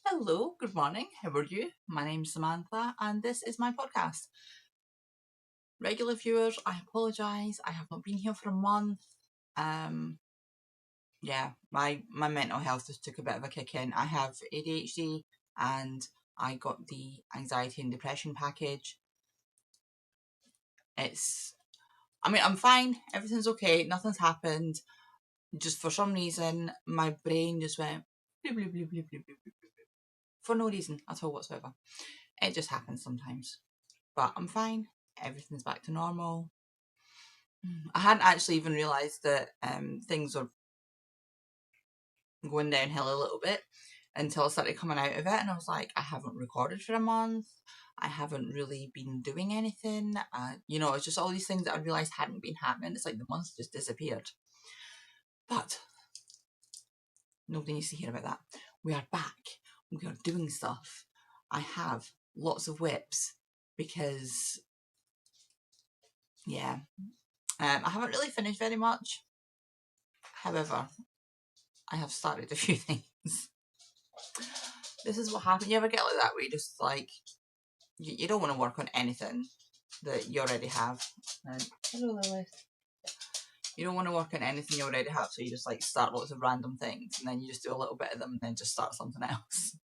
Hello, good morning. How are you? My name's Samantha, and this is my podcast. Regular viewers, I apologise. I have not been here for a month. Yeah, my mental health just took a bit of a kick in. I have ADHD, and I got the anxiety and depression package. I'm fine. Everything's okay. Nothing's happened. Just for some reason, my brain just went bleep, bleep, bleep, bleep, bleep, bleep, bleep, for no reason at all whatsoever. It just happens sometimes. But I'm fine. Everything's back to normal. I hadn't actually even realised that things were going downhill a little bit until I started coming out of it, and I was like, I haven't recorded for a month. I haven't really been doing anything. It's just all these things that I realised hadn't been happening. It's like the month just disappeared. But nobody needs to hear about that. We are back. We are doing stuff. I have lots of whips because, yeah, I haven't really finished very much. However, I have started a few things. This is what happened. You ever get like that where you just like, you don't want to work on anything that you already have. Hello, Lilith. You don't want to work on anything you already have, so you just like start lots of random things and then you just do a little bit of them and then just start something else.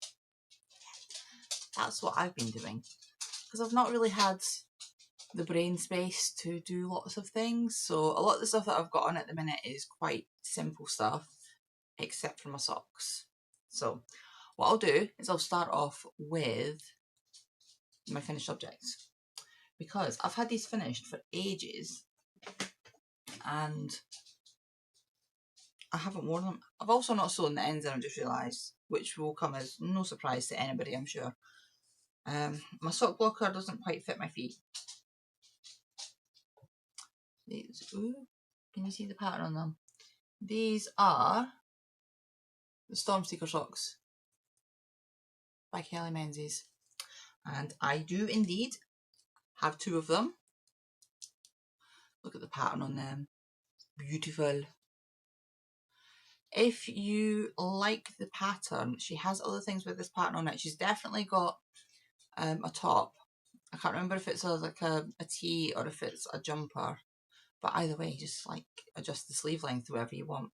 That's what I've been doing. Because I've not really had the brain space to do lots of things. So a lot of the stuff that I've got on at the minute is quite simple stuff, except for my socks. So what I'll do is I'll start off with my finished objects, because I've had these finished for ages and I haven't worn them. I've also not sewn the ends in, I've just realised, which will come as no surprise to anybody, I'm sure. My sock blocker doesn't quite fit my feet. Ooh, can you see the pattern on them? These are the Stormseeker socks by Kelly Menzies, and I do indeed have two of them. Look at the pattern on them. Beautiful. If you like the pattern, she has other things with this pattern on it. She's definitely got a top. I can't remember if it's like a tee or if it's a jumper, but either way, just like adjust the sleeve length wherever you want.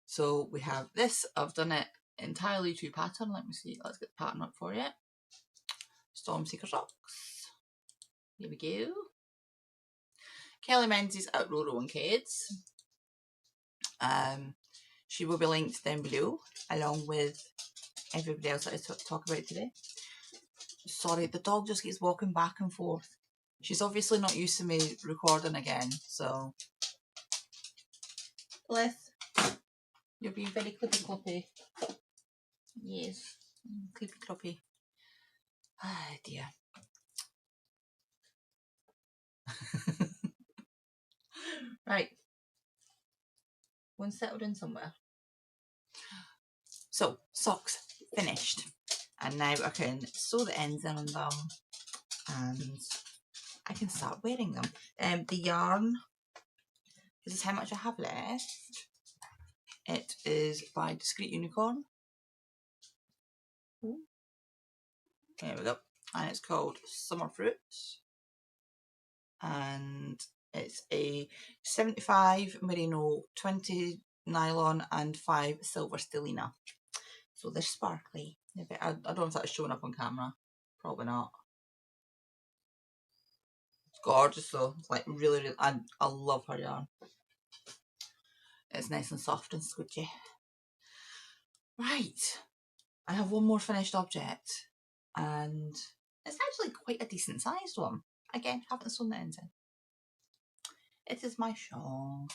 So we have this. I've done it entirely to pattern. Let me see. Let's get the pattern up for you. Stormseeker socks. Here we go. Kelly Menzies at Roro and Kids. She will be linked down below, along with everybody else that I talk about today. Sorry, the dog just keeps walking back and forth. She's obviously not used to me recording again, so. Liz, you're being very clippy-cloppy. Yes, clippy-cloppy. Ah, dear. Right. One settled in somewhere. So, socks finished. And now I can sew the ends in on them and I can start wearing them. The yarn, this is how much I have left. It is by Discreet Unicorn. Ooh. There we go. And it's called Summer Fruits. And it's a 75 merino, 20 nylon and 5 silver stellina. So they're sparkly. I don't know if that's showing up on camera. Probably not. It's gorgeous though. It's like really, really, I love her yarn. It's nice and soft and squidgy. Right. I have one more finished object. And it's actually quite a decent sized one. Again, haven't sewn the ends in. It is my shawl.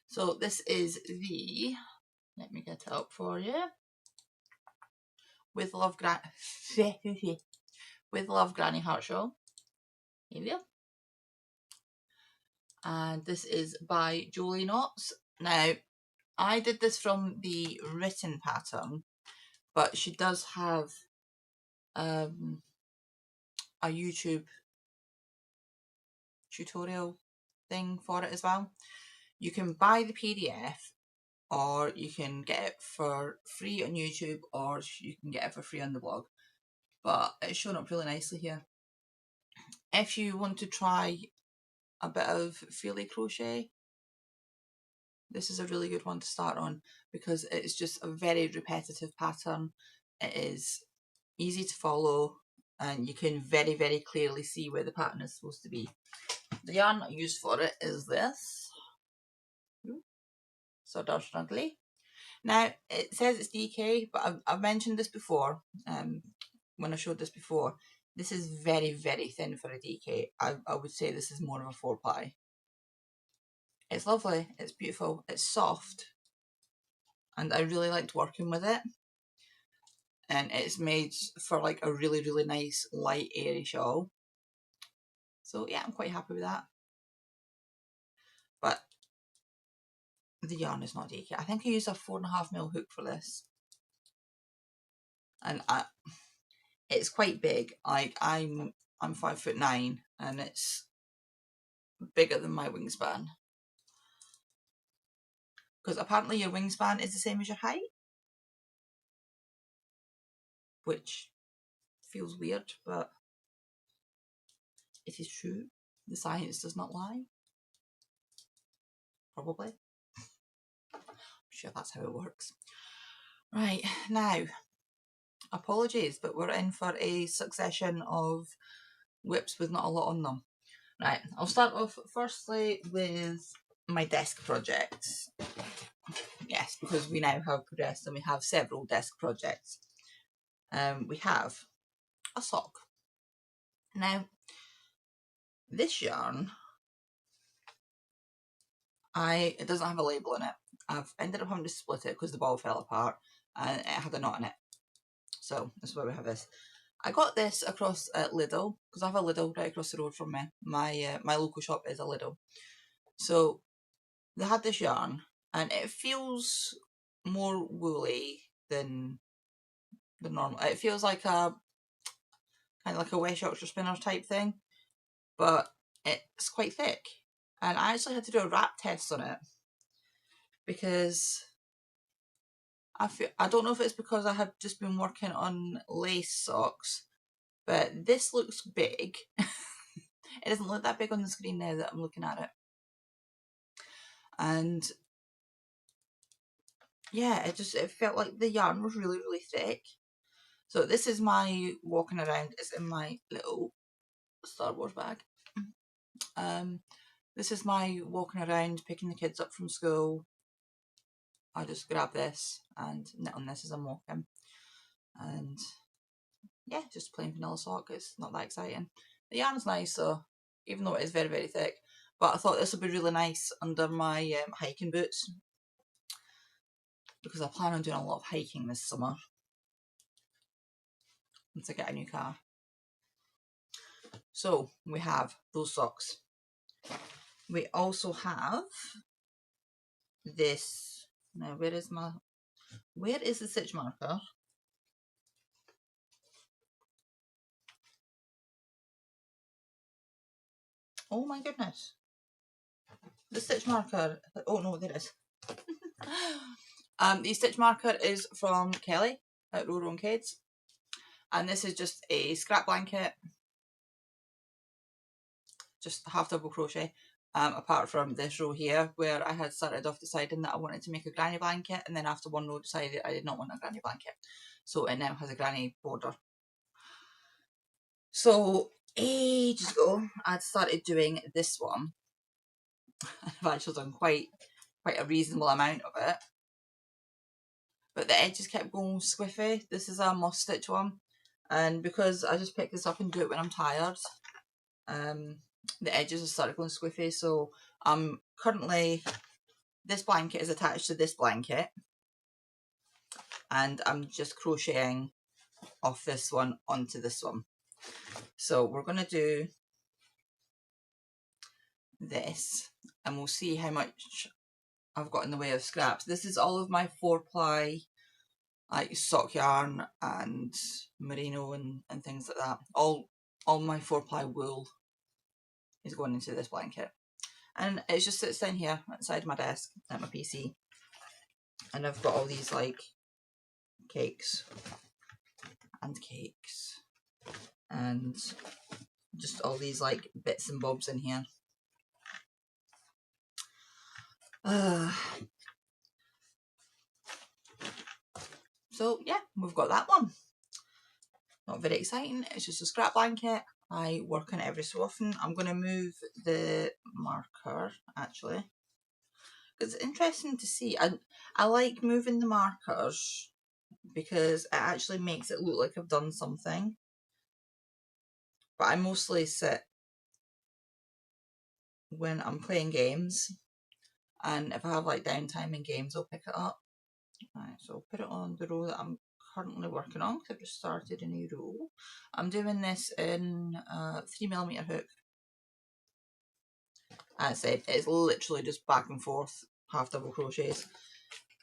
So this is the, let me get it up for you. With Love with Love Granny Heart Shawl. Here we go. And this is by Jolie Knotts. Now, I did this from the written pattern, but she does have a YouTube tutorial thing for it as well. You can buy the PDF or you can get it for free on YouTube, or you can get it for free on the blog. But it's shown up really nicely here. If you want to try a bit of frilly crochet, this is a really good one to start on because it's just a very repetitive pattern. It is easy to follow and you can very, very clearly see where the pattern is supposed to be. The yarn I used for it is this. So dark struggly. Now it says it's DK, but I've mentioned this before when I showed this before. This is very, very thin for a DK. I would say this is more of a 4-ply. It's lovely, it's beautiful, it's soft, and I really liked working with it. And it's made for like a really, really nice, light, airy shawl. So yeah, I'm quite happy with that. But the yarn is not DK. I think I used a 4.5mm hook for this. And it's quite big. Like I'm 5'9" and it's bigger than my wingspan. Because apparently your wingspan is the same as your height. Which feels weird, but it is true. The science does not lie. Probably. I'm sure that's how it works. Right, now, apologies, but we're in for a succession of whips with not a lot on them. Right, I'll start off firstly with my desk projects. Yes, because we now have progressed and we have several desk projects. We have a sock. Now, this yarn, it doesn't have a label on it. I've ended up having to split it because the ball fell apart and it had a knot in it. So that's why we have this. I got this across at Lidl because I have a Lidl right across the road from me. My local shop is a Lidl. So they had this yarn and it feels more woolly than the normal. It feels like a kind of like a West Yorkshire spinner type thing, but it's quite thick. And I actually had to do a wrap test on it because I don't know if it's because I had just been working on lace socks, but this looks big. It doesn't look that big on the screen now that I'm looking at it. And yeah, it felt like the yarn was really, really thick. So this is my walking around. It's in my little Star Wars bag. This is my walking around, picking the kids up from school. I just grab this and knit on this as I'm walking. And yeah, just plain vanilla sock. It's not that exciting. The yarn's nice though, even though it is very, very thick. But I thought this would be really nice under my hiking boots because I plan on doing a lot of hiking this summer once I get a new car. So we have those socks. We also have this. Now where is the stitch marker? Oh my goodness. The stitch marker. Oh no, there it is. The stitch marker is from Kelly at Roro and Kids. And this is just a scrap blanket. Just half double crochet. Apart from this row here where I had started off deciding that I wanted to make a granny blanket, and then after one row decided I did not want a granny blanket. So it now has a granny border. So ages ago I'd started doing this one. I've actually done quite a reasonable amount of it. But the edges kept going squiffy. This is a moss stitch one. And because I just pick this up and do it when I'm tired, the edges have started going squiffy. So currently, this blanket is attached to this blanket. And I'm just crocheting off this one onto this one. So we're going to do this and we'll see how much I've got in the way of scraps. This is all of my 4-ply like sock yarn and merino and things like that. All my 4-ply wool is going into this blanket. And it just sits down here at the side of my desk at my PC. And I've got all these like cakes and cakes and just all these like bits and bobs in here. So yeah, we've got that one. Not very exciting, it's just a scrap blanket. I work on it every so often. I'm going to move the marker actually, because it's interesting to see. I like moving the markers because it actually makes it look like I've done something. But I mostly sit when I'm playing games, and if I have like downtime in games, I'll pick it up. Right, so I'll put it on the row that I'm currently working on because I've just started a new row. I'm doing this in a 3mm hook. As I said, it's literally just back and forth, half double crochets.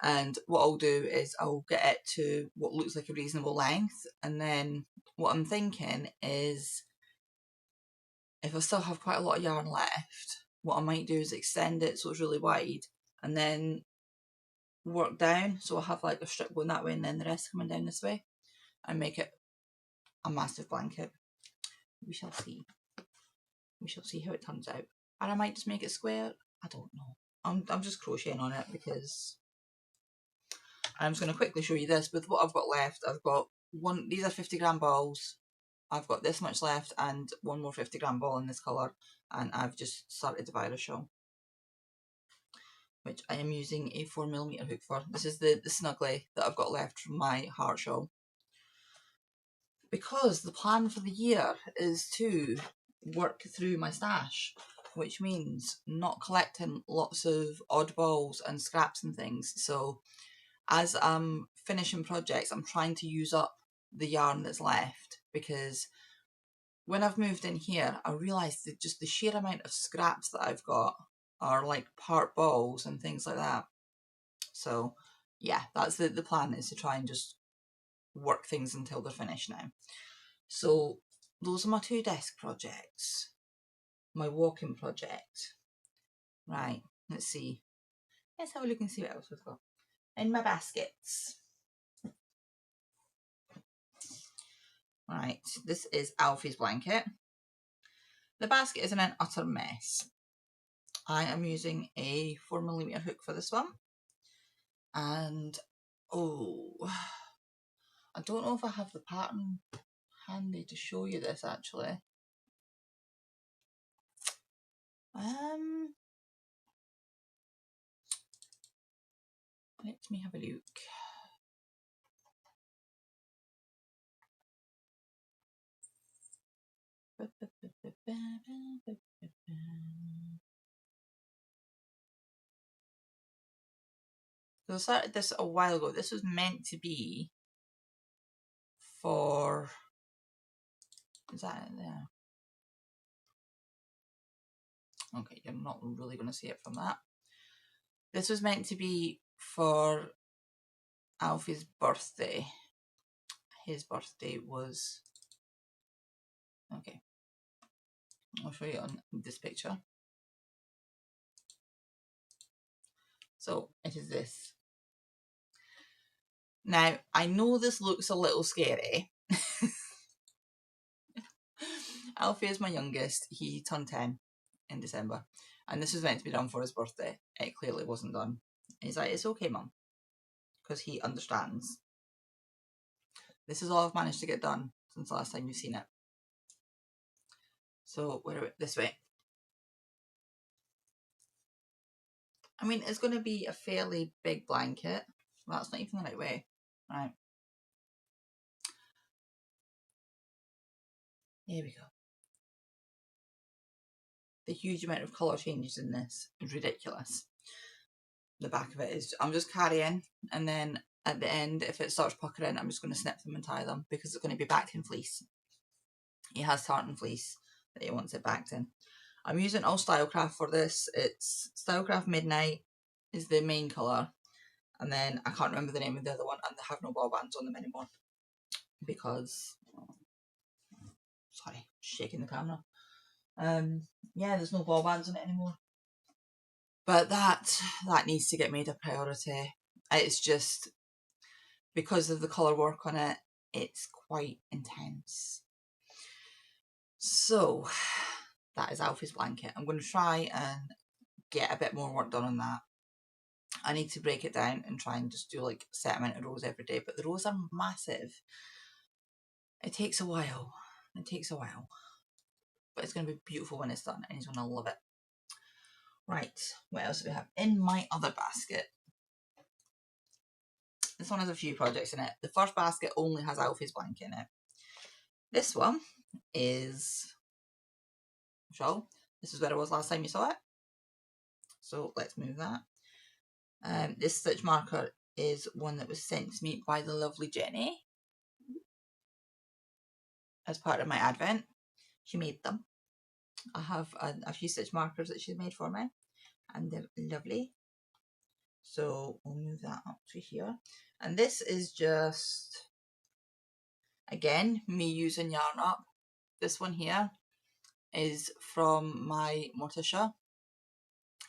And what I'll do is I'll get it to what looks like a reasonable length, and then what I'm thinking is if I still have quite a lot of yarn left, what I might do is extend it so it's really wide and then work down, so I'll have like a strip going that way and then the rest coming down this way, and make it a massive blanket. We shall see. We shall see how it turns out. And I might just make it square. I don't know. I'm just crocheting on it because I'm just going to quickly show you this. With what I've got left, I've got one, these are 50g balls. I've got this much left and one more 50g ball in this colour, and I've just started to buy a shawl, which I am using a 4mm hook for. This is the snuggly that I've got left from my heart shawl. Because the plan for the year is to work through my stash, which means not collecting lots of oddballs and scraps and things. So as I'm finishing projects, I'm trying to use up the yarn that's left, because when I've moved in here, I realised that just the sheer amount of scraps that I've got are like part balls and things like that. So yeah, that's the plan, is to try and just work things until they're finished now. So those are my 2 desk projects, my walking project. Right, let's see. Let's have a look and see what else we've got in my baskets. Right, this is Alfie's blanket. The basket is in an utter mess. I am using a 4mm hook for this one. And oh, I don't know if I have the pattern handy to show you this actually. Let me have a look. So I started this a while ago. This was meant to be for, is that it there? Okay, you're not really going to see it from that. This was meant to be for Alfie's birthday. His birthday was, okay, I'll show you on this picture. So it is this. Now, I know this looks a little scary. Alfie is my youngest. He turned 10 in December. And this was meant to be done for his birthday. It clearly wasn't done. He's like, it's okay, Mum. Because he understands. This is all I've managed to get done since the last time you've seen it. So, this way. I mean, it's going to be a fairly big blanket. Well, that's not even the right way. Right. Here we go. The huge amount of colour changes in this is ridiculous. The back of it is, I'm just carrying, and then at the end, if it starts puckering, I'm just going to snip them and tie them, because it's going to be backed in fleece. He has tartan fleece that he wants it backed in. I'm using all Stylecraft for this. It's Stylecraft Midnight is the main colour, and then I can't remember the name of the other one, and they have no ball bands on them anymore because, sorry, shaking the camera. Yeah, there's no ball bands on it anymore. But that needs to get made a priority. It's just because of the colour work on it, it's quite intense. So that is Alfie's blanket. I'm going to try and get a bit more work done on that. I need to break it down and try and just do like a set amount of rows every day, but the rows are massive. It takes a while. It takes a while. But it's going to be beautiful when it's done and he's going to love it. Right, what else do we have in my other basket? This one has a few projects in it. The first basket only has Alfie's blanket in it. This one is Shawl. This is where it was last time you saw it. So let's move that. This stitch marker is one that was sent to me by the lovely Jenny as part of my advent. She made them. I have a few stitch markers that she's made for me and they're lovely. So we'll move that up to here. And this is just, again, me using yarn up. This one here is from my Morticia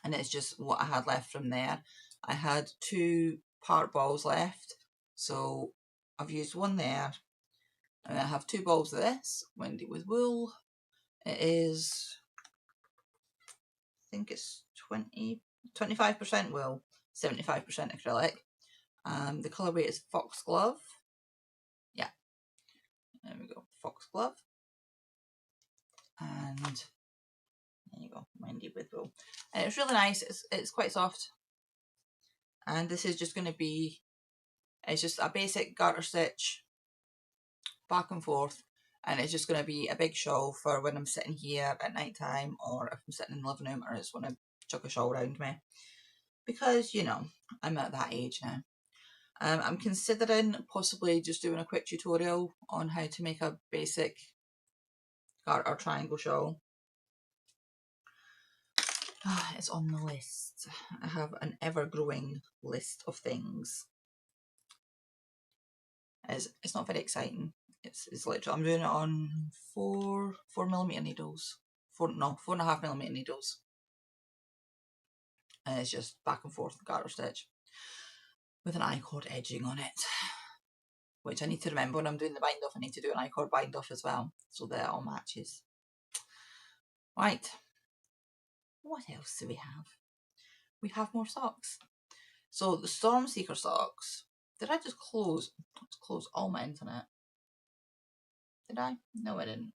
and it's just what I had left from there. I had 2 part balls left, so I've used one there and I have 2 balls of this, Wendy with wool. It is, I think it's 25% wool, 75% acrylic. The colourway is Foxglove. Yeah, there we go, Foxglove. And there you go, Wendy with wool. And it's really nice, it's quite soft. And this is just going to be, it's just a basic garter stitch, back and forth. And it's just going to be a big shawl for when I'm sitting here at night time, or if I'm sitting in the living room, or I just want to chuck a shawl around me. Because, you know, I'm at that age now. I'm considering possibly just doing a quick tutorial on how to make a basic garter triangle shawl. It's on the list. I have an ever-growing list of things. It's not very exciting. It's literally, I'm doing it on 4mm needles. 4.5mm needles. And it's just back and forth garter stitch with an I-cord edging on it. Which I need to remember when I'm doing the bind off, I need to do an I-cord bind off as well, so that it all matches. Right. What else do we have? We have more socks. So the Stormseeker socks. Did I just close? Let's close all my internet. Did I? No, I didn't.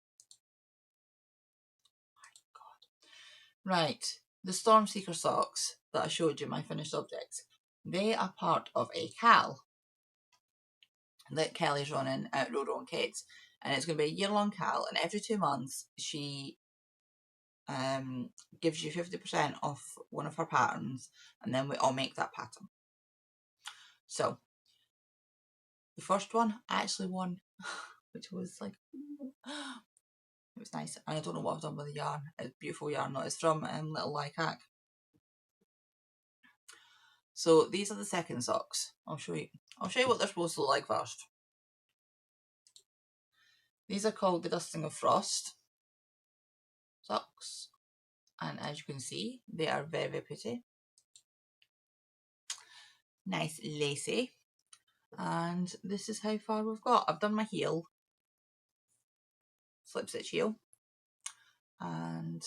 My God. Right. The Stormseeker socks that I showed you, my finished objects, they are part of a CAL that Kelly's running at Roro and Kate's. And it's going to be a year-long CAL, and every 2 months she gives you 50% off one of her patterns, and then we all make that pattern. So the first one I actually won, which was like, it was nice. And I don't know what I've done with the yarn. It's beautiful yarn. It's from Little Lycac. So these are the second socks. I'll show you what they're supposed to look like first. These are called the Dusting of Frost socks, and as you can see, they are very, very pretty. Nice lacy. And this is how far we've got. I've done my heel, slip stitch heel, and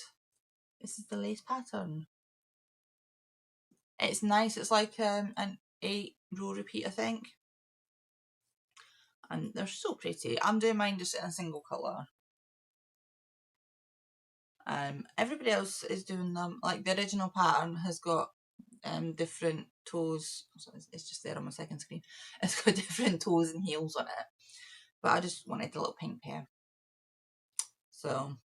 this is the lace pattern. It's nice. It's like an 8-row repeat, I think. And they're so pretty. I'm doing mine just in a single colour. Everybody else is doing them, like the original pattern has got different toes. It's just there on my second screen. It's got different toes and heels on it. But I just wanted a little pink pair. So,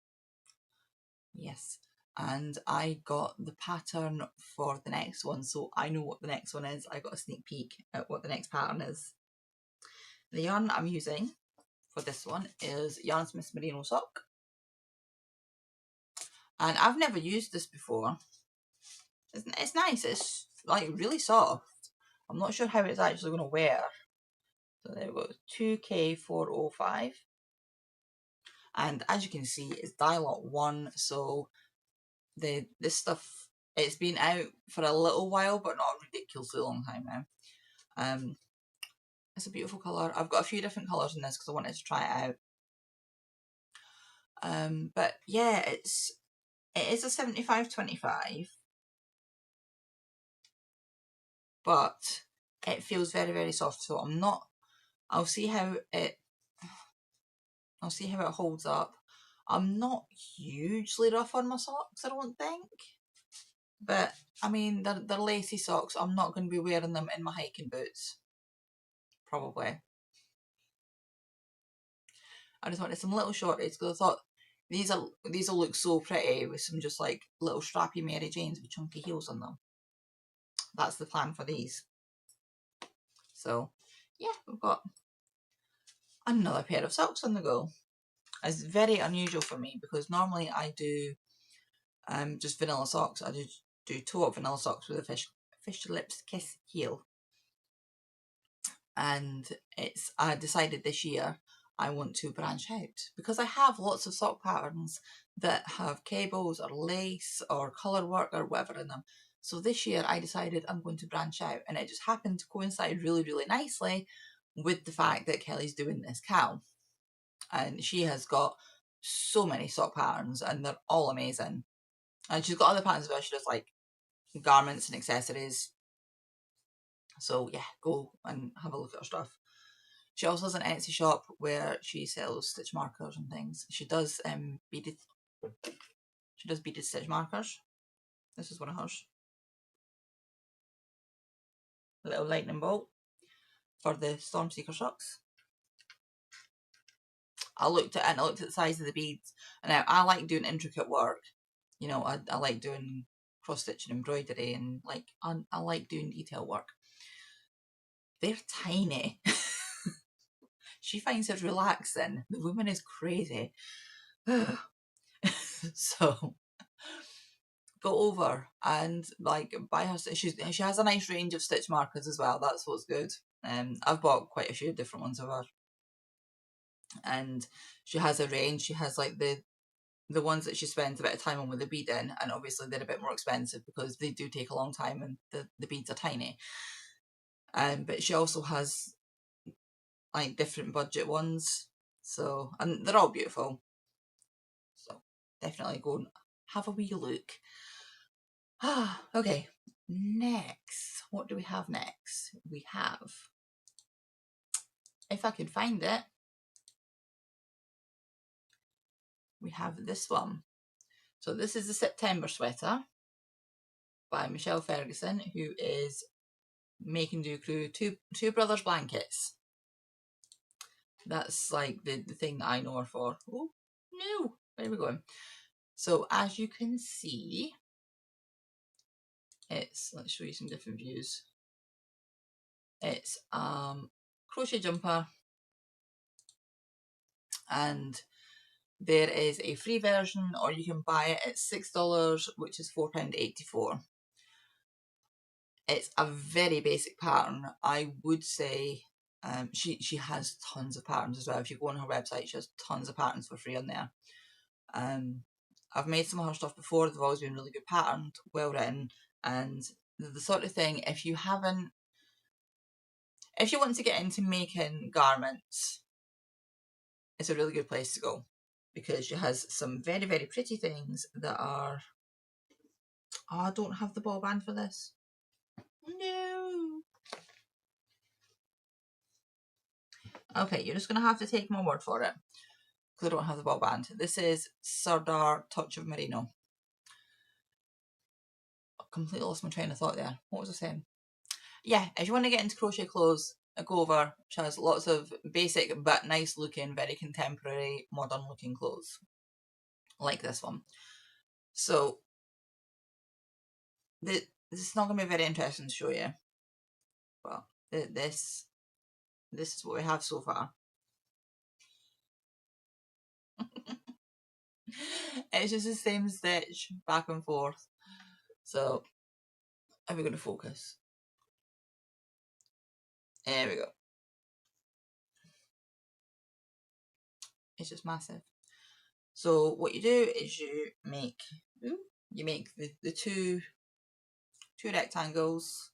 yes. And I got the pattern for the next one, so I know what the next one is. I got a sneak peek at what the next pattern is. The yarn I'm using for this one is Yarn Smith's Merino Sock. And I've never used this before. It's nice. It's like really soft. I'm not sure how it's actually going to wear. So there we go, 2K405. And as you can see, it's dye lot 1. So this stuff, it's been out for a little while, but not a ridiculously long time now. It's a beautiful colour. I've got a few different colours in this because I wanted to try it out. But yeah, it is a 75-25, but it feels very, very soft. So I'll see how it holds up. I'm not hugely rough on my socks, I don't think. But I mean, they're lacy socks. I'm not going to be wearing them in my hiking boots. Probably. I just wanted some little shorties because I thought these will look so pretty with some just like little strappy Mary Janes with chunky heels on them. That's the plan for these. So yeah, we've got another pair of socks on the go. It's very unusual for me because normally I do just vanilla socks. I do toe-up vanilla socks with a fish lips kiss heel. And I decided this year I want to branch out because I have lots of sock patterns that have cables or lace or colour work or whatever in them. So this year I decided I'm going to branch out, and it just happened to coincide really, really nicely with the fact that Kelly's doing this cow. And she has got so many sock patterns and they're all amazing. And she's got other patterns as well. She does like garments and accessories. So yeah, go and have a look at her stuff. She also has an Etsy shop where she sells stitch markers and things. She does beaded stitch markers. This is one of hers. A little lightning bolt for the Stormseeker socks. I looked at it and I looked at the size of the beads. And now I like doing intricate work. You know, I like doing cross stitching, embroidery, and like I like doing detail work. They're tiny. She finds it relaxing. The woman is crazy. So go over and like buy her. She has a nice range of stitch markers as well. That's what's good. I've bought quite a few different ones of her, and she has a range. She has like the ones that she spends a bit of time on with the bead in, and obviously they're a bit more expensive because they do take a long time and the beads are tiny. But she also has like different budget ones, so, and they're all beautiful. So definitely go and have a wee look. Okay, next, what do we have next? We have, if I could find it, we have this one. So this is the September sweater by Michelle Ferguson, who is making do crew two brothers blankets. That's like the thing that I know her for. Oh no, where are we going? So as you can see, let's show you some different views. It's crochet jumper, and there is a free version, or you can buy it at $6, which is £4.84. It's a very basic pattern. I would say she has tons of patterns as well. If you go on her website, she has tons of patterns for free on there. I've made some of her stuff before. They've always been really good patterned, well written, and the sort of thing, if you want to get into making garments, it's a really good place to go because she has some very, very pretty things that are... Oh, I don't have the ball band for this. No. Okay, you're just going to have to take my word for it because I don't have the ball band. This is Sardar Touch of Merino. I completely lost my train of thought there. What was I saying? Yeah, if you want to get into crochet clothes, go over. She has lots of basic but nice looking, very contemporary, modern looking clothes. Like this one. So, this is not going to be very interesting to show you. But this is what we have so far. It's just the same stitch back and forth. So, are we going to focus? There we go. It's just massive. So what you do is you make the two rectangles,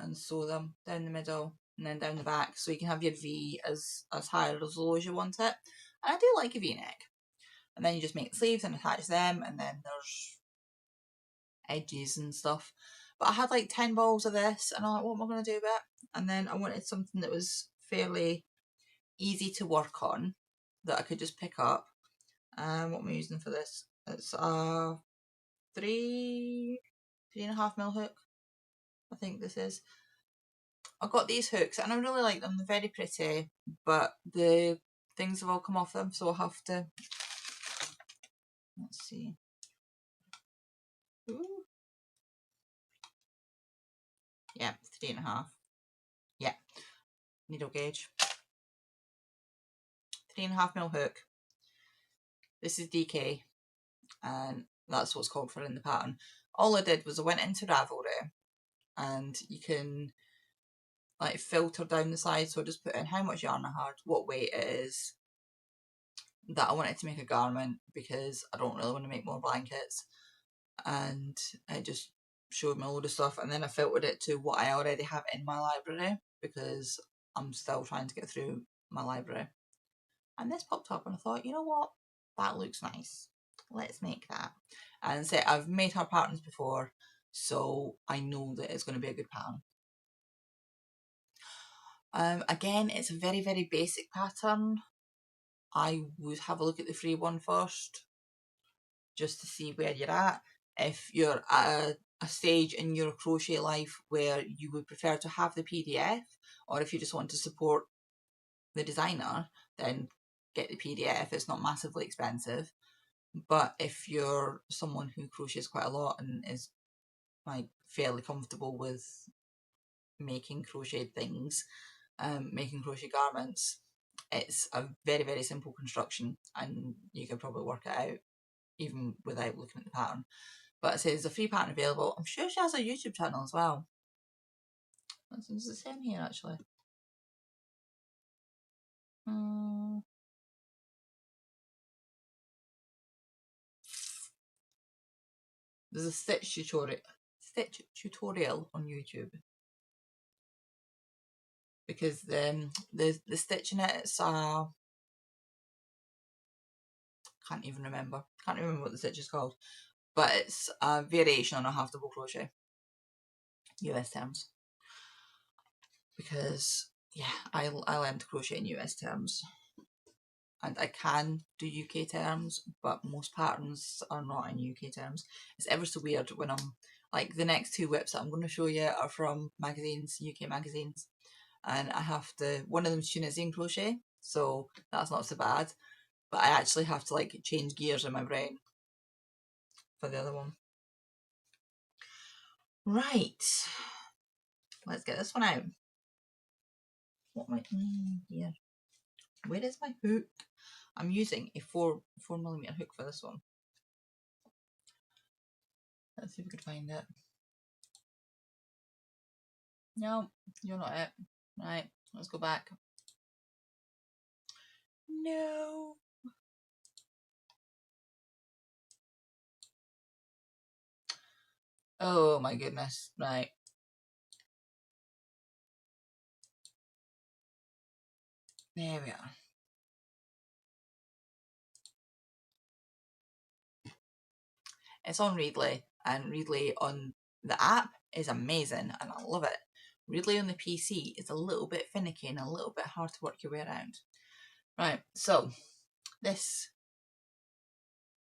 and sew them down the middle and then down the back, so you can have your V as high or as low as you want it. And I do like a V-neck. And then you just make the sleeves and attach them, and then there's edges and stuff. But I had like 10 balls of this, and I'm like, what am I going to do with it? And then I wanted something that was fairly easy to work on, that I could just pick up. What am I using for this? It's a 3.5mm hook, I think this is. I got these hooks and I really like them. They're very pretty, but the things have all come off them, so I'll have to, let's see. Ooh. Yeah, 3.5. Yeah, needle gauge. 3.5mm hook. This is DK, and that's what's called for in the pattern. All I did was I went into Ravelry, and you can like filter down the side, so I just put in how much yarn I had, what weight it is, that I wanted to make a garment because I don't really want to make more blankets, and it just showed me a load of stuff. And then I filtered it to what I already have in my library, because I'm still trying to get through my library. And this popped up and I thought, you know what, that looks nice, let's make that. And so I've made her patterns before, so I know that it's going to be a good pattern. Again, it's a very, very basic pattern. I would have a look at the free one first, just to see where you're at. If you're at a stage in your crochet life where you would prefer to have the PDF, or if you just want to support the designer, then get the PDF. It's not massively expensive. But if you're someone who crochets quite a lot and is like fairly comfortable with making crochet things, making crochet garments, it's a very, very simple construction, and you can probably work it out even without looking at the pattern. But it says there's a free pattern available. I'm sure she has a YouTube channel as well. It's the same here actually. There's a stitch tutorial on YouTube, because the stitch in it, it's can't even remember what the stitch is called, but it's a variation on a half double crochet, US terms, because yeah, I learned to crochet in US terms, and I can do UK terms, but most patterns are not in UK terms. It's ever so weird when I'm like, the next two whips that I'm going to show you are from magazines, UK magazines, and I have to, one of them's Tunisian crochet, so that's not so bad, but I actually have to like change gears in my brain for the other one. Right, let's get this one out. What am I, here, where is my hook? I'm using a 4mm hook for this one. Let's see if we can find it. No, you're not it. Right, let's go back. No. Oh my goodness, right. There we are. It's on Readly, and Readly on the app is amazing and I love it. Readly on the PC is a little bit finicky and a little bit hard to work your way around. Right, so this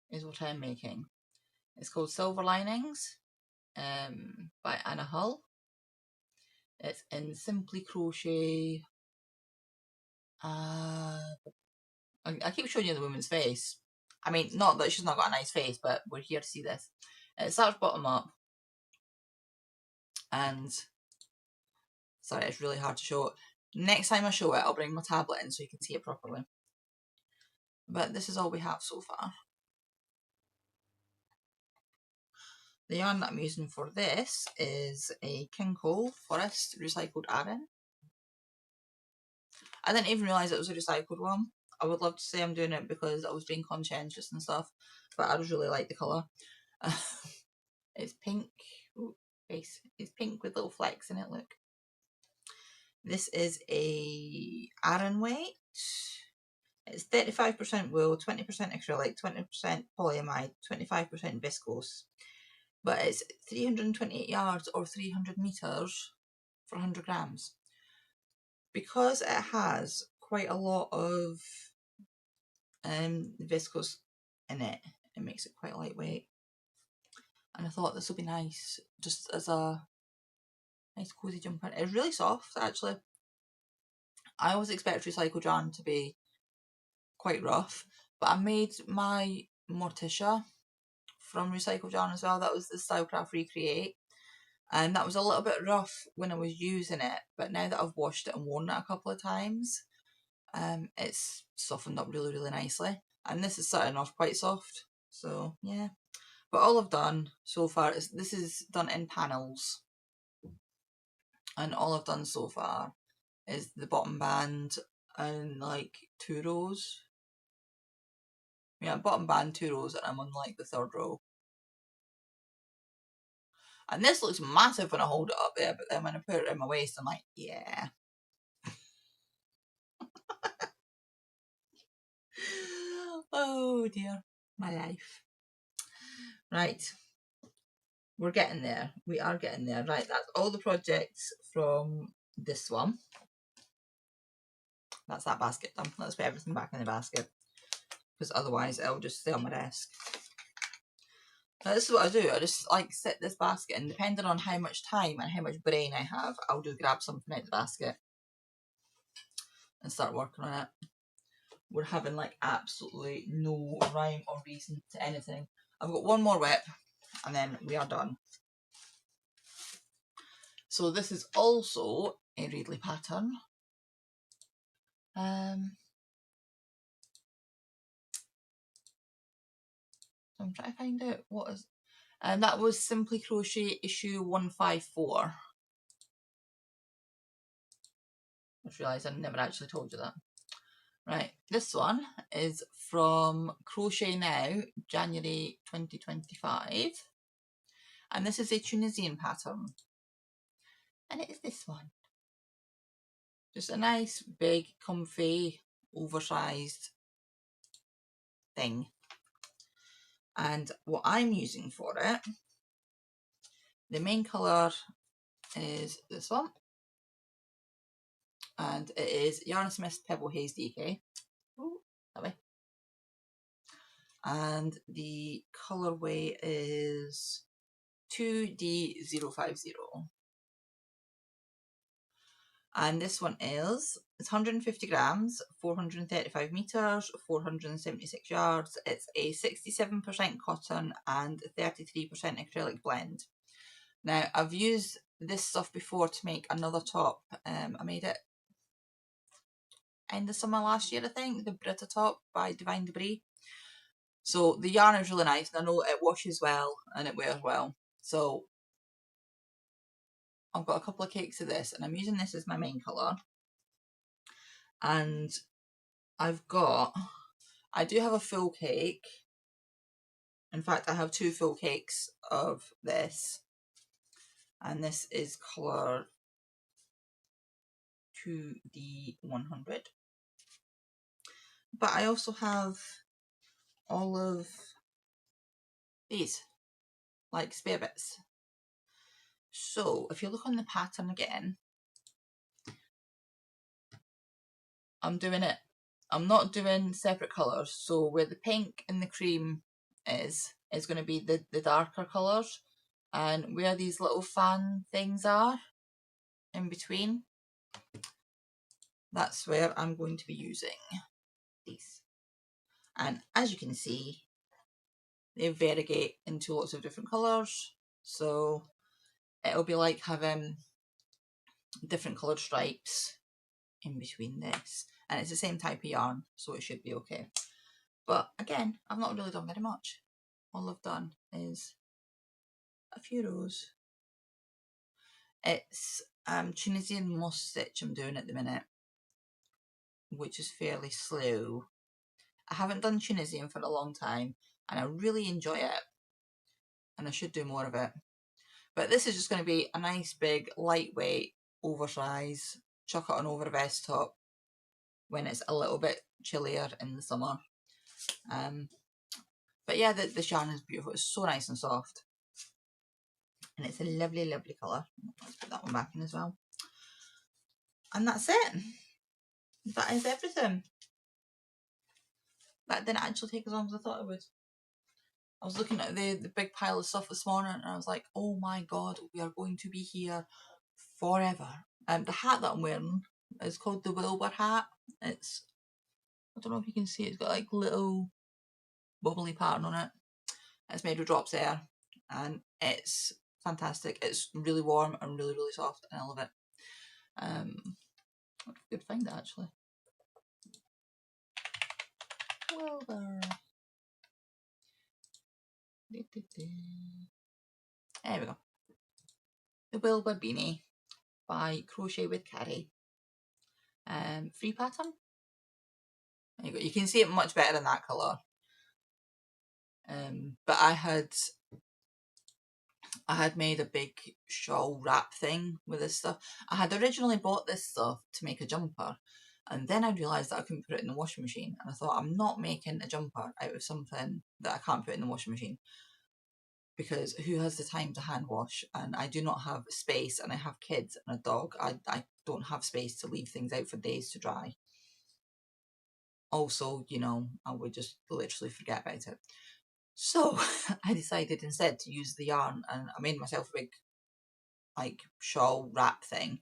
is what I'm making. It's called Silver Linings by Anna Hull. It's in Simply Crochet. I keep showing you the woman's face. I mean, not that she's not got a nice face, but we're here to see this. It starts bottom up, and sorry, it's really hard to show it. Next time I show it, I'll bring my tablet in so you can see it properly. But this is all we have so far. The yarn that I'm using for this is a King Cole Forest recycled Aran. I didn't even realise it was a recycled one. I would love to say I'm doing it because I was being conscientious and stuff, but I just really like the colour. It's pink. Ooh, face. It's pink with little flecks in it, look. This is a Aran weight. It's 35% wool, 20% acrylic, 20% polyamide, 25% viscose. But it's 328 yards or 300 meters for 100 grams. Because it has quite a lot of viscose in it, it makes it quite lightweight. And I thought this would be nice, just as a nice cozy jumper. It's really soft, actually. I always expect recycled yarn to be quite rough, but I made my Morticia from recycled yarn as well. That was the Stylecraft Recreate, and that was a little bit rough when I was using it, but now that I've washed it and worn it a couple of times, it's softened up really, really nicely. And this is starting off quite soft, so yeah. But all I've done so far is, this is done in panels, and all I've done so far is the bottom band and like 2 rows. Yeah, bottom band, 2 rows, and I'm on like the 3rd row. And this looks massive when I hold it up there, but then when I put it in my waist, I'm like, yeah. Oh dear, my life. Right, we're getting there. We are getting there. Right, that's all the projects from this one. That's that basket done. Let's put everything back in the basket, because otherwise it'll just stay on my desk. Now this is what I do. I just like set this basket, and depending on how much time and how much brain I have, I'll just grab something out of the basket and start working on it. We're having like absolutely no rhyme or reason to anything. I've got one more whip and then we are done. So this is also a Reedley pattern. I'm trying to find out what is, and that was Simply Crochet issue 154. I just realised I never actually told you that. Right, this one is from Crochet Now, January 2025. And this is a Tunisian pattern. And it is this one. Just a nice, big, comfy, oversized thing. And what I'm using for it, the main colour is this one. And it is Yarn Smith's Pebble Haze DK. Ooh, that way. And the colourway is 2D050. And this one is, it's 150 grams, 435 meters, 476 yards. It's a 67% cotton and 33% acrylic blend. Now, I've used this stuff before to make another top. I made it end of summer last year, I think, the Brita top by Divine Debris. So the yarn is really nice, and I know it washes well and it wears well. So I've got a couple of cakes of this, and I'm using this as my main colour. And I do have a full cake. In fact, I have 2 full cakes of this. And this is colour 2D100. But I also have all of these, like spare bits. So if you look on the pattern again, I'm not doing separate colours. So where the pink and the cream is going to be the darker colours. And where these little fan things are in between, that's where I'm going to be using these. And as you can see, they variegate into lots of different colours. So it'll be like having different coloured stripes in between this. And it's the same type of yarn, so it should be okay. But again, I've not really done very much. All I've done is a few rows. It's Tunisian moss stitch I'm doing at the minute, which is fairly slow. I haven't done Tunisian for a long time, and I really enjoy it, and I should do more of it. But this is just going to be a nice big lightweight oversized chuck it on over a vest top when it's a little bit chillier in the summer. But yeah, this yarn is beautiful. It's so nice and soft. And it's a lovely, lovely colour. Let's put that one back in as well. And that's it. That is everything. That didn't actually take as long as I thought it would. I was looking at the big pile of stuff this morning and I was like, oh my god, we are going to be here forever. The hat that I'm wearing is called the Wilbur hat. It's, I don't know if you can see, it's got like little bubbly pattern on it. It's made with drops air and it's fantastic. It's really warm and really, really soft and I love it. I could find it actually. Wilbur. There we go. The Wilbur beanie by Crochet with Carrie. Free pattern. There you go. You can see it much better in that colour. But I had made a big shawl wrap thing with this stuff. I had originally bought this stuff to make a jumper, and then I realised that I couldn't put it in the washing machine, and I thought, I'm not making a jumper out of something that I can't put in the washing machine, because who has the time to hand wash? And I do not have space, and I have kids and a dog. I don't have space to leave things out for days to dry. Also, you know, I would just literally forget about it. So I decided instead to use the yarn, and I made myself a big like shawl wrap thing,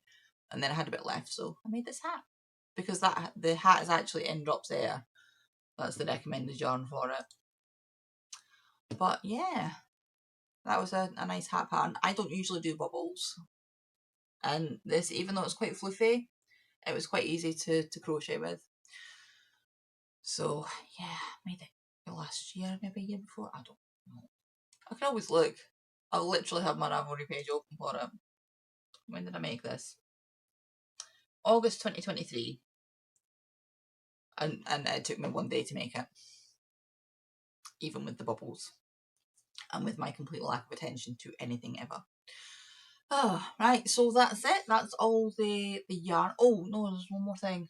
and then I had a bit left, so I made this hat, because the hat is actually in drops air. That's the recommended yarn for it. But yeah, that was a nice hat pattern. I don't usually do bubbles, and this, even though it's quite fluffy, it was quite easy to crochet with. So yeah, I made it last year, maybe a year before, I don't know. I can always look. I'll literally have my Ravelry page open for it. When did I make this? August 2023. And it took me 1 day to make it. Even with the bubbles. And with my complete lack of attention to anything ever. Oh, right, so that's it. That's all the yarn. Oh, no, there's one more thing.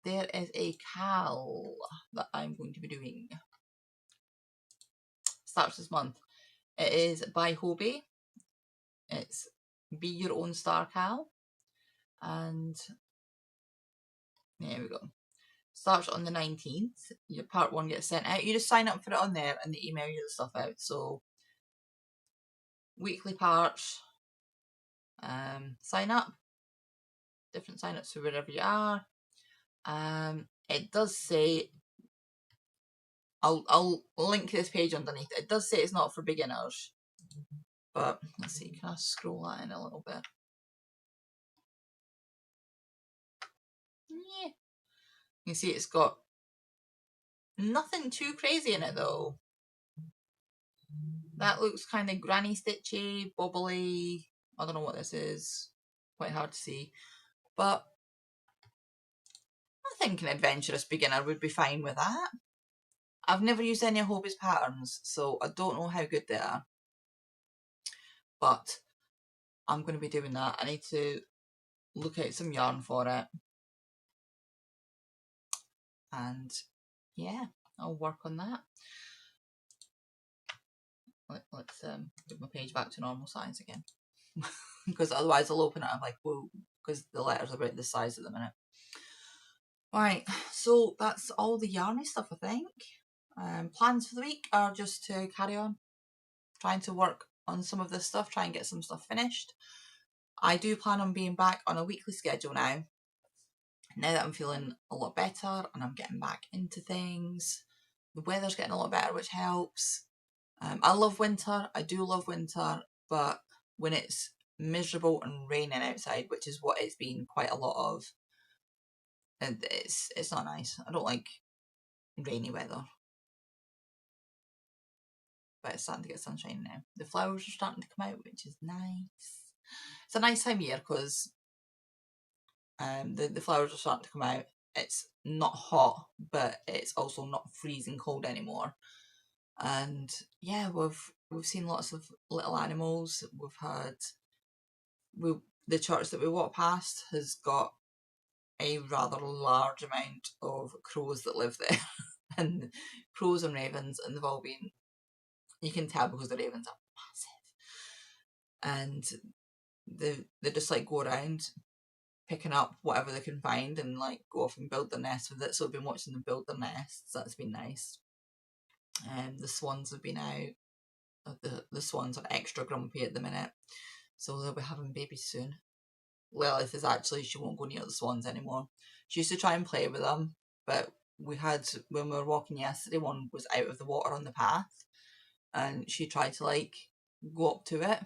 There is a cowl that I'm going to be doing. Starts this month. It is by Hobie. It's Be Your Own Star Cowl. And there we go. Starts on the 19th. Your part 1 gets sent out. You just sign up for it on there and they email you the stuff out. So weekly parts, sign up, different sign ups for wherever you are. It does say, I'll link this page underneath. It does say it's not for beginners, but let's see, can I scroll that in a little bit? Yeah, you can see it's got nothing too crazy in it though. That looks kind of granny stitchy, bobbly. I don't know what this is. Quite hard to see. But I think an adventurous beginner would be fine with that. I've never used any of Hobie's patterns, so I don't know how good they are. But I'm going to be doing that. I need to look out some yarn for it. And yeah, I'll work on that. Let's get my page back to normal size again. Because otherwise I'll open it and I'm like, whoa, because the letters are about this size at the minute. Right, so that's all the yarny stuff, I think. Plans for the week are just to carry on trying to work on some of this stuff, try and get some stuff finished. I do plan on being back on a weekly schedule now that I'm feeling a lot better and I'm getting back into things. The weather's getting a lot better, which helps. I love winter, I do love winter, but when it's miserable and raining outside, which is what it's been quite a lot of, it's not nice. I don't like rainy weather. But it's starting to get sunshine now. The flowers are starting to come out, which is nice. It's a nice time of year because the flowers are starting to come out. It's not hot, but it's also not freezing cold anymore. And yeah, we've seen lots of little animals. the church that we walk past has got a rather large amount of crows that live there. And crows and ravens, and they've all been, you can tell because the ravens are massive. And they just like go around picking up whatever they can find and like go off and build their nest with it. So I've been watching them build their nests. That's been nice. The swans have been out. The swans are extra grumpy at the minute, so they'll be having babies soon. Lilith is actually, she won't go near the swans anymore. She used to try and play with them, but when we were walking yesterday, one was out of the water on the path, and she tried to like go up to it.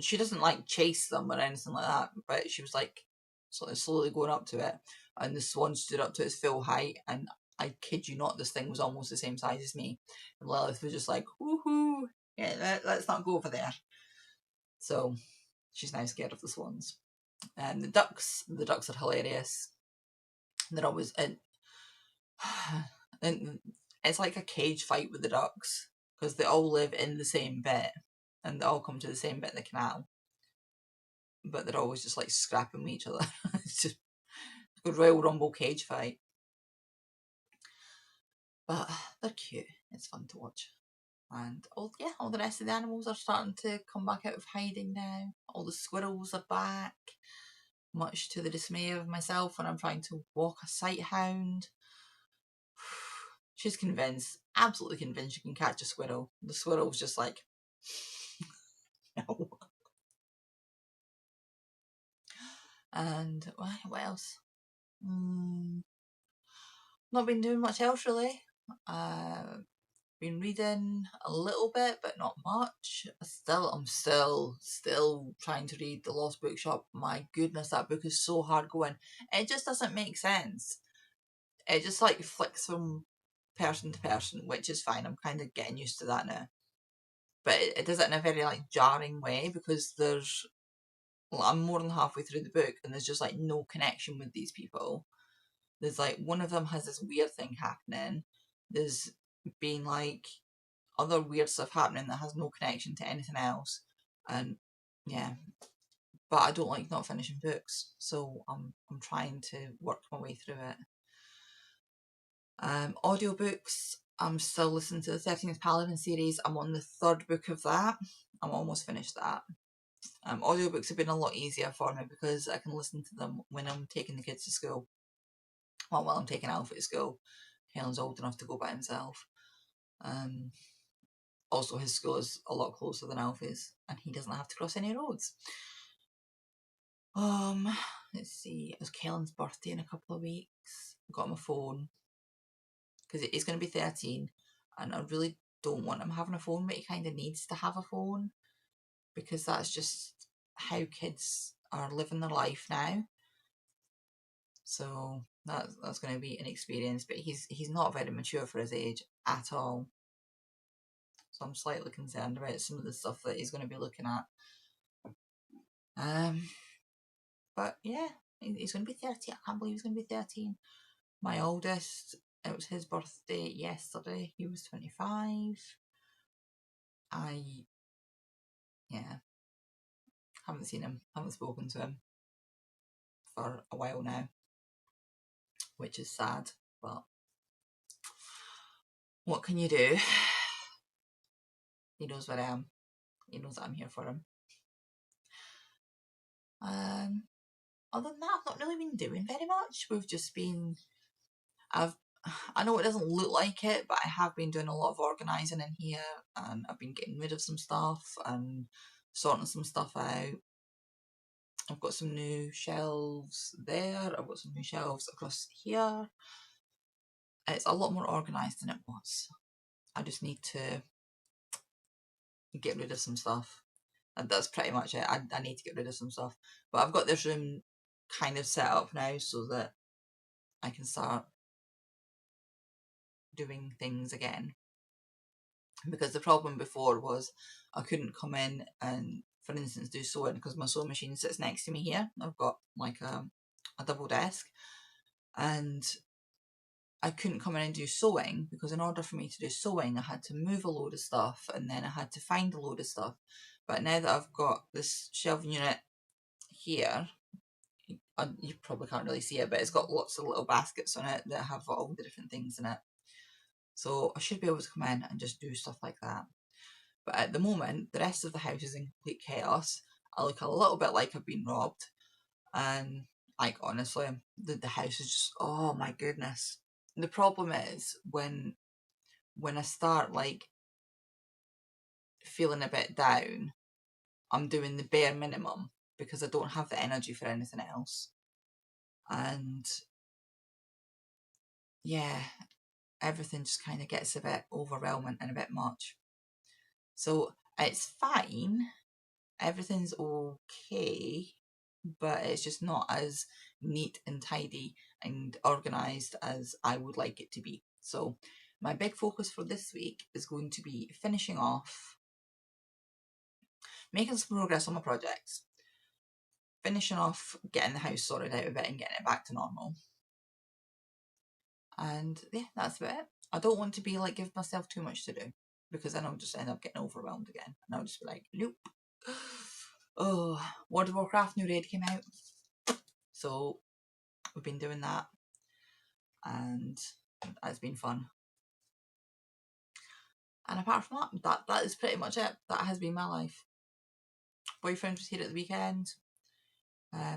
She doesn't like chase them or anything like that, but she was like sort of slowly going up to it, and the swan stood up to its full height, and I kid you not, this thing was almost the same size as me, and Lilith was just like, woohoo, yeah, let's not go over there. So she's now scared of the swans. And the ducks are hilarious. They're always and it's like a cage fight with the ducks because they all live in the same bit and they all come to the same bit in the canal, but they're always just like scrapping with each other. It's just a Royal Rumble cage fight. But they're cute. It's fun to watch. And all the rest of the animals are starting to come back out of hiding now. All the squirrels are back, much to the dismay of myself when I'm trying to walk a sight hound. She's convinced, absolutely convinced she can catch a squirrel. The squirrel's just like, no. And what else? Not been doing much else really. Been reading a little bit, but not much. I'm still trying to read The Lost Bookshop. My goodness, that book is so hard going. It just doesn't make sense. It just like flicks from person to person, which is fine. I'm kind of getting used to that now. But it does it in a very like jarring way because I'm more than halfway through the book and there's just like no connection with these people. There's like one of them has this weird thing happening. There's been like other weird stuff happening that has no connection to anything else. And yeah. But I don't like not finishing books, so I'm trying to work my way through it. Audiobooks, I'm still listening to the 13th Paladin series. I'm on the third book of that. I'm almost finished that. Audiobooks have been a lot easier for me because I can listen to them when I'm taking the kids to school. Well, while I'm taking Alfie to school. Helen's old enough to go by himself. Also, his school is a lot closer than Alfie's, and he doesn't have to cross any roads. Let's see. It's Kellen's birthday in a couple of weeks. Got him a phone because he's going to be 13, and I really don't want him having a phone, but he kind of needs to have a phone because that's just how kids are living their life now. So that's going to be an experience, but he's not very mature for his age at all. So I'm slightly concerned about some of the stuff that he's going to be looking at. But yeah, he's going to be 13. I can't believe he's going to be 13. My oldest, it was his birthday yesterday. He was 25. Haven't seen him, haven't spoken to him for a while now, which is sad, but what can you do? He knows where I am. He knows that I'm here for him. Other than that, I've not really been doing very much. We've just been, I know it doesn't look like it, but I have been doing a lot of organising in here, and I've been getting rid of some stuff and sorting some stuff out. I've got some new shelves there. I've got some new shelves across here. It's a lot more organised than it was. I just need to get rid of some stuff. And that's pretty much it. I need to get rid of some stuff. But I've got this room kind of set up now so that I can start doing things again. Because the problem before was I couldn't come in and, for instance, do sewing because my sewing machine sits next to me here. I've got like a double desk, and I couldn't come in and do sewing because in order for me to do sewing I had to move a load of stuff and then I had to find a load of stuff. But now that I've got this shelving unit here, you probably can't really see it, but it's got lots of little baskets on it that have all the different things in it. So I should be able to come in and just do stuff like that. But at the moment, the rest of the house is in complete chaos. I look a little bit like I've been robbed. And like honestly, the house is just, oh my goodness. The problem is when I start like feeling a bit down, I'm doing the bare minimum because I don't have the energy for anything else. And yeah, everything just kind of gets a bit overwhelming and a bit much. So it's fine, everything's okay, but it's just not as neat and tidy and organised as I would like it to be. So my big focus for this week is going to be finishing off, making some progress on my projects, finishing off getting the house sorted out a bit and getting it back to normal. And yeah, that's about it. I don't want to be like give myself too much to do because then I'll just end up getting overwhelmed again and I'll just be like, nope. Oh, World of Warcraft new raid came out, so we've been doing that and it's been fun. And apart from that is pretty much it. That has been my life. Boyfriend was here at the weekend.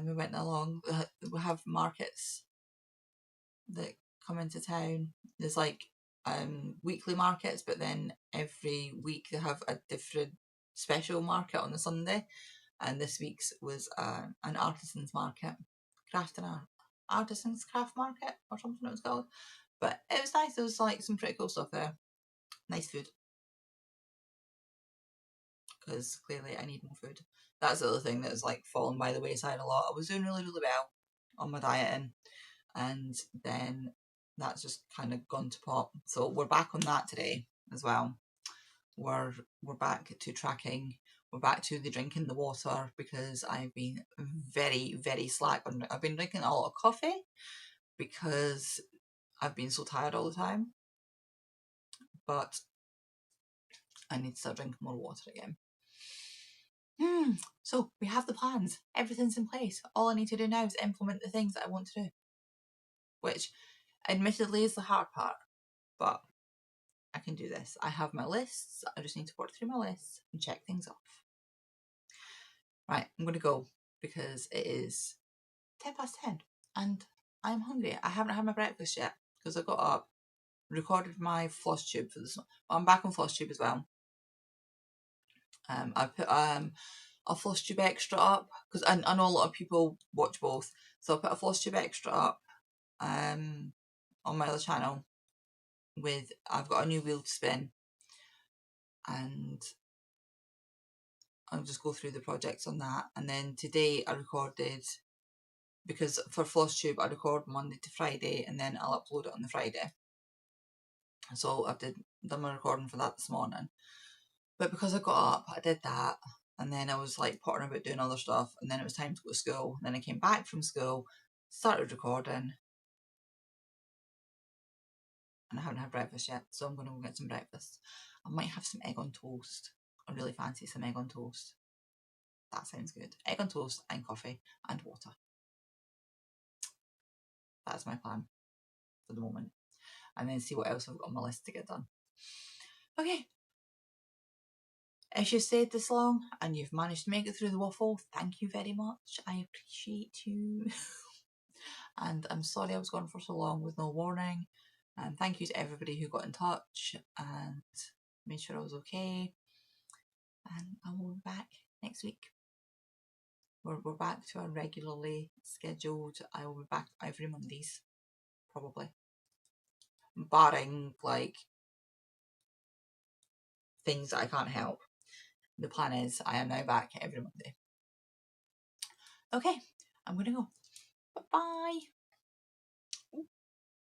We went along. We have markets that come into town. There's like weekly markets, but then every week they have a different special market on the Sunday. And this week's was an artisans market, artisans craft market or something it was called. But it was nice. There was like some pretty cool stuff there. Nice food. Because clearly I need more food. That's the other thing that's like fallen by the wayside a lot. I was doing really, really well on my dieting, and then that's just kind of gone to pot. So we're back on that today as well. We're back to tracking. We're back to the drinking the water because I've been very, very slack. I've been drinking a lot of coffee because I've been so tired all the time. But I need to start drinking more water again. So we have the plans. Everything's in place. All I need to do now is implement the things that I want to do. Which, admittedly, is the hard part. But I can do this. I have my lists. I just need to work through my lists and check things off. Right, I'm going to go because it is 10 past 10 and I'm hungry. I haven't had my breakfast yet because I got up, recorded my floss tube for this. I'm back on floss tube as well. I put a floss tube extra up because I know a lot of people watch both, so I put a floss tube extra up on my other channel with, I've got a new wheel to spin and I'll just go through the projects on that. And then today I recorded, because for floss tube I record Monday to Friday and then I'll upload it on the Friday, so I've done my recording for that this morning. But because I got up, I did that, and then I was like pottering about doing other stuff, and then it was time to go to school. And then I came back from school, started recording, and I haven't had breakfast yet, so I'm going to go get some breakfast. I might have some egg on toast. I really fancy some egg on toast. That sounds good. Egg on toast and coffee and water. That's my plan for the moment. And then see what else I've got on my list to get done. Okay. If you've stayed this long and you've managed to make it through the waffle, thank you very much. I appreciate you. And I'm sorry I was gone for so long with no warning. And thank you to everybody who got in touch and made sure I was okay. And I will be back next week. We're back to our regularly scheduled. I will be back every Mondays, probably. Barring like things that I can't help. The plan is I am now back every Monday. Okay, I'm gonna go. Bye-bye.